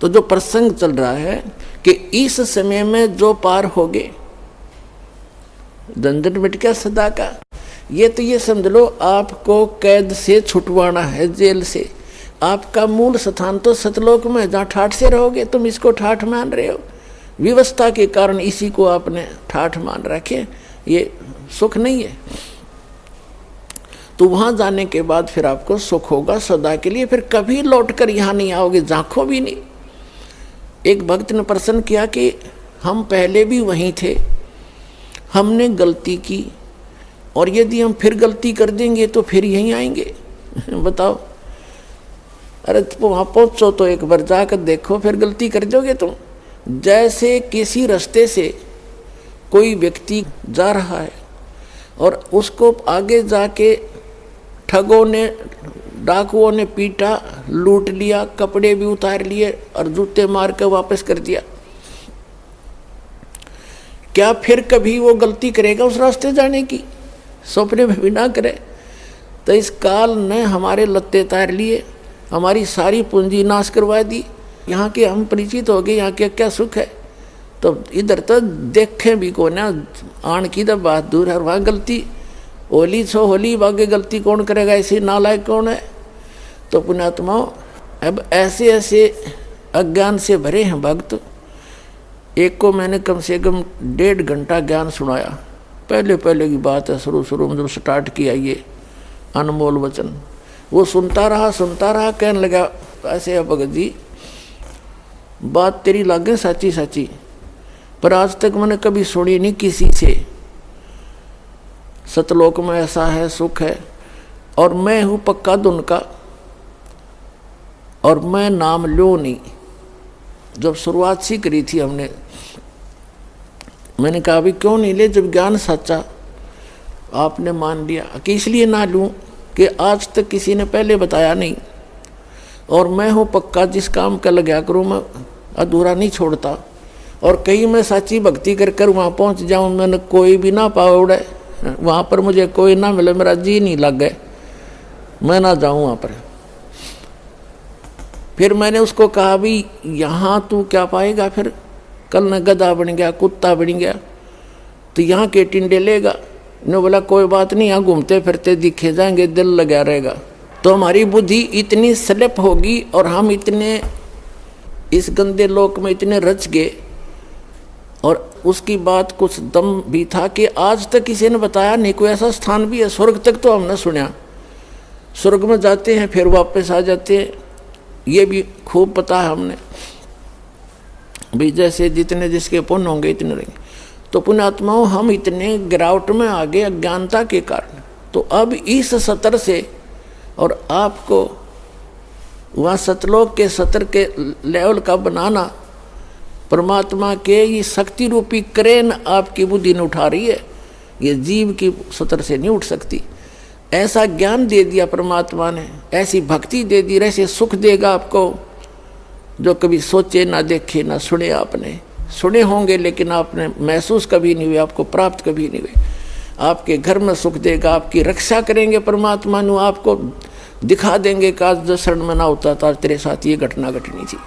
तो जो प्रसंग चल रहा है कि इस समय में जो पार होगे, झंझट मिट गया सदा का। ये तो ये समझ लो आपको कैद से छुटवाना है, जेल से। आपका मूल स्थान तो सतलोक में, जहाँ ठाठ से रहोगे। तुम इसको ठाठ मान रहे हो, व्यवस्था के कारण इसी को आपने ठाठ मान रखे, ये सुख नहीं है। तो वहां जाने के बाद फिर आपको सुख होगा सदा के लिए, फिर कभी लौटकर यहाँ नहीं आओगे, झांको भी नहीं। एक भक्त ने प्रश्न किया कि हम पहले भी वहीं थे, हमने गलती की, और यदि हम फिर गलती कर देंगे तो फिर यहीं आएंगे। बताओ, अरे वहाँ पहुँचो तो एक बार जाकर देखो, फिर गलती कर दोगे तुम। जैसे किसी रास्ते से कोई व्यक्ति जा रहा है और उसको आगे जाके ठगों ने, डाकुओं ने पीटा, लूट लिया, कपड़े भी उतार लिए और जूते मार कर वापस कर दिया, क्या फिर कभी वो गलती करेगा उस रास्ते जाने की? सपने में भी ना करे। तो इस काल ने हमारे लत्ते तार लिए, हमारी सारी पूंजी नाश करवा दी। यहाँ के हम परिचित हो गए, यहाँ के क्या सुख है। तो इधर तो देखे भी को ना, आन की तो बात दूर है। वहाँ गलती होली छो होली, बागे गलती कौन करेगा, ऐसे नालायक कौन है। तो पुण्यात्माओं, अब ऐसे ऐसे अज्ञान से भरे हैं भक्त। एक को मैंने कम से कम 1.5 घंटा ज्ञान सुनाया। पहले पहले की बात है, शुरू में जब स्टार्ट किया ये अनमोल वचन, वो सुनता रहा, कहने लगा ऐसे, भगत जी बात तेरी लागे सच्ची सच्ची, पर आज तक मैंने कभी सुनी नहीं किसी से। सतलोक में ऐसा है, सुख है, और मैं हूँ पक्का धुन का, और मैं नाम लो नहीं। जब शुरुआत सी करी थी हमने, मैंने कहा अभी क्यों नहीं ले, जब ज्ञान सच्चा आपने मान लिया कि इसलिए ना लूँ कि आज तक किसी ने पहले बताया नहीं, और मैं हूँ पक्का, जिस काम का लगा करूँ मैं अधूरा नहीं छोड़ता। और कहीं मैं सच्ची भक्ति कर वहाँ पहुँच जाऊँ, मैंने कोई भी ना पाओ उड़े, वहाँ पर मुझे कोई ना मिले, मेरा जी नहीं लग गए, मैं ना जाऊँ वहाँ पर। फिर मैंने उसको कहा भी यहाँ तू क्या पाएगा, फिर कल न गधा बन गया, कुत्ता बन गया, तो यहाँ के टिंडे लेगा। ने बोला कोई बात नहीं, यहाँ घूमते फिरते दिखे जाएंगे, दिल लगा रहेगा। तो हमारी बुद्धि इतनी स्लिप होगी और हम इतने इस गंदे लोक में इतने रच गए, और उसकी बात कुछ दम भी था कि आज तक किसी ने बताया नहीं। कोई ऐसा स्थान भी है, स्वर्ग तक तो हमने सुना, स्वर्ग में जाते हैं फिर वापस आ जाते हैं, ये भी खूब पता है हमने भी, जैसे जितने जिसके पुण्य होंगे इतने रहेंगे। तो पुण्यात्माओं, हम इतने गिरावट में आ गए अज्ञानता के कारण। तो अब इस सतर से, और आपको वहाँ सतलोक के सतर के लेवल का बनाना, परमात्मा के ये शक्ति रूपी क्रेन आपकी बुद्धि ने उठा रही है, ये जीव की सतर से नहीं उठ सकती। ऐसा ज्ञान दे दिया परमात्मा ने, ऐसी भक्ति दे दी, ऐसे सुख देगा आपको जो कभी सोचे ना देखे ना सुने। आपने सुने होंगे लेकिन आपने महसूस कभी नहीं हुए, आपको प्राप्त कभी नहीं हुए। आपके घर में सुख देगा, आपकी रक्षा करेंगे परमात्मा नु, आपको दिखा देंगे कि आज जो शरण में ना होता था तेरे साथ ये घटना घटनी थी।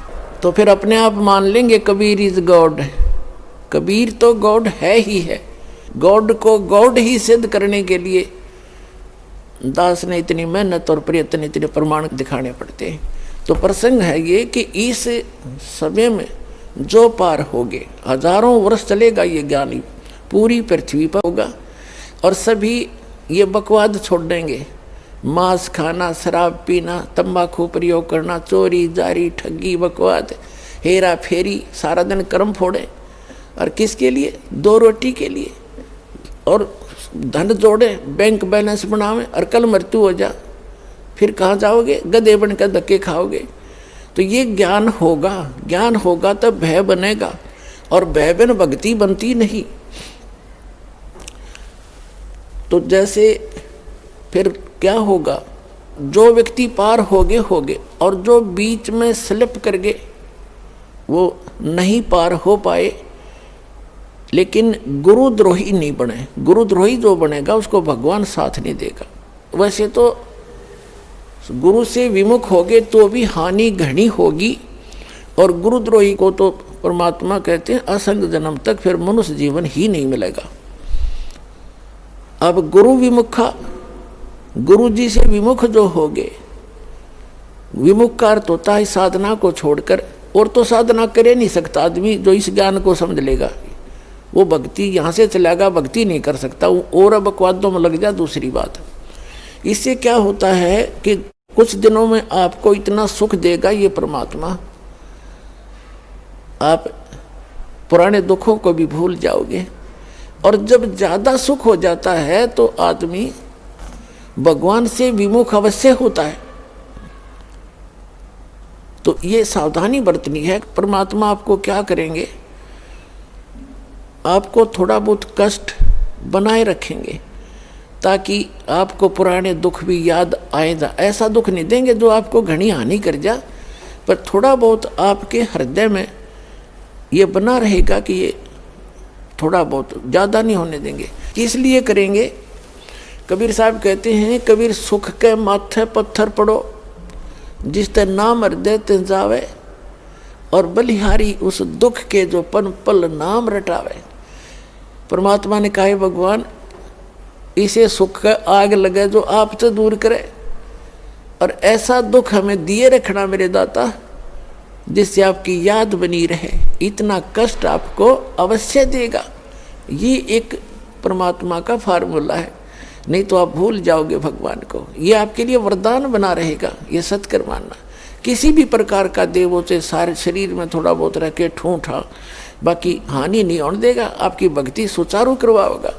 तो फिर अपने आप मान लेंगे कबीर इज गॉड। कबीर तो गॉड है ही है। गॉड को गॉड ही सिद्ध करने के लिए दास ने इतनी मेहनत और प्रयत्न, इतने प्रमाण दिखाने पड़ते हैं। तो प्रसंग है ये कि इस समय में जो पार होगे, हजारों वर्ष चलेगा ये ज्ञानी, पूरी पृथ्वी पर होगा, और सभी ये बकवाद छोड़ देंगे। मांस खाना, शराब पीना, तंबाकू प्रयोग करना, चोरी जारी, ठगी, बकवाद, हेरा फेरी, सारा दिन कर्म फोड़े, और किसके लिए? 2 रोटी के लिए। और धन जोड़े, बैंक बैलेंस बनावे, और कल मृत्यु हो जा, फिर कहाँ जाओगे? गधे बनकर धक्के खाओगे। तो ये ज्ञान होगा तब भय बनेगा, और भय बिन भक्ति बनती नहीं। तो जैसे फिर क्या होगा, जो व्यक्ति पार होगे, और जो बीच में स्लिप कर गए वो नहीं पार हो पाए, लेकिन गुरुद्रोही नहीं बने। गुरुद्रोही जो बनेगा उसको भगवान साथ नहीं देगा। वैसे तो गुरु से विमुख होगे तो भी हानि घनी होगी, और गुरुद्रोही को तो परमात्मा कहते हैं असंग जन्म तक फिर मनुष्य जीवन ही नहीं मिलेगा। अब गुरु विमुखा, गुरु जी से विमुख जो हो गए, विमुख का अर्थ होता है साधना को छोड़कर, और तो साधना करे नहीं सकता आदमी जो इस ज्ञान को समझ लेगा, वो भक्ति यहाँ से चलेगा, भक्ति नहीं कर सकता, और अब बकवादों में लग जा दूसरी बात। इससे क्या होता है कि कुछ दिनों में आपको इतना सुख देगा ये परमात्मा, आप पुराने दुखों को भी भूल जाओगे। और जब ज़्यादा सुख हो जाता है तो आदमी भगवान से विमुख अवश्य होता है। तो ये सावधानी बरतनी है। परमात्मा आपको क्या करेंगे, आपको थोड़ा बहुत कष्ट बनाए रखेंगे ताकि आपको पुराने दुख भी याद आएगा। ऐसा दुख नहीं देंगे जो आपको घनी हानि कर जा, पर थोड़ा बहुत आपके हृदय में ये बना रहेगा कि ये थोड़ा बहुत, ज़्यादा नहीं होने देंगे। इसलिए करेंगे, कबीर साहब कहते हैं, कबीर सुख के माथे पत्थर पड़ो जिस ते नाम हृदय ते जावे, और बलिहारी उस दुख के जो पन पल नाम रटावे। परमात्मा ने कहा भगवान इसे सुख का आग लगे जो आपसे दूर करे, और ऐसा दुख हमें दिए रखना मेरे दाता जिससे आपकी याद बनी रहे। इतना कष्ट आपको अवश्य देगा। ये एक परमात्मा का फार्मूला है, नहीं तो आप भूल जाओगे भगवान को। ये आपके लिए वरदान बना रहेगा, ये सत्कर मानना। किसी भी प्रकार का देवों से सारे शरीर में थोड़ा बहुत रह के ठूठा, बाकी हानि नहीं होने देगा, आपकी भक्ति सुचारू करवाएगा।